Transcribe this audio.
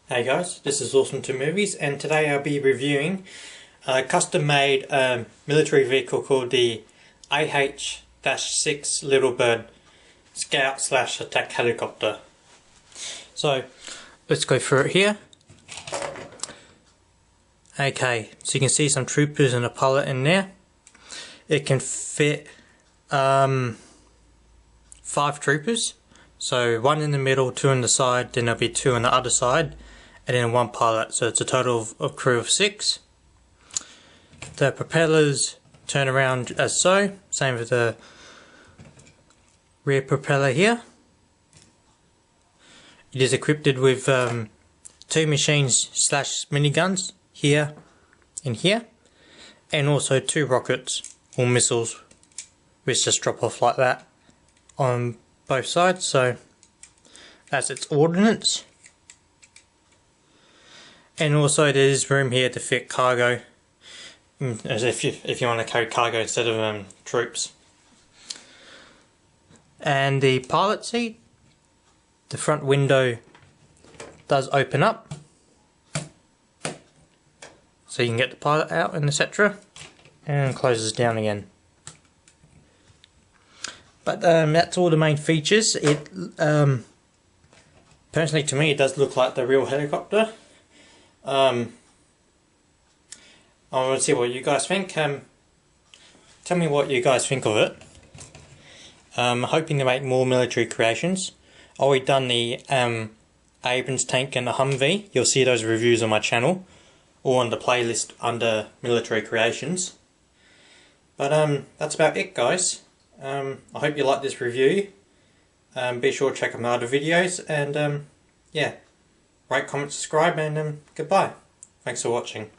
Hey guys, this is Awesome to Movies, and today I'll be reviewing a custom-made military vehicle called the AH-6 Little Bird Scout/Attack Helicopter. So let's go through it here. Okay, so you can see some troopers and a pilot in there. It can fit 5 troopers, so 1 in the middle, 2 on the side, then there'll be 2 on the other side, and then 1 pilot, so it's a total of crew of 6. The propellers turn around as so, same with the rear propeller here. It is equipped with 2 machines/miniguns here and here, and also 2 rockets or missiles which just drop off like that on both sides, so that's its ordnance. And also there's room here to fit cargo, as if you want to carry cargo instead of troops. And the pilot seat, the front window does open up, so you can get the pilot out and etc. and closes down again. But that's all the main features. It personally, to me, it does look like the real helicopter. I want to see what you guys think. Tell me what you guys think of it. I'm hoping to make more military creations. I've already done the Abrams tank and the Humvee. You'll see those reviews on my channel, or on the playlist under military creations. But that's about it, guys. I hope you like this review. Be sure to check out my other videos, and yeah, rate, comment, subscribe, and goodbye. Thanks for watching.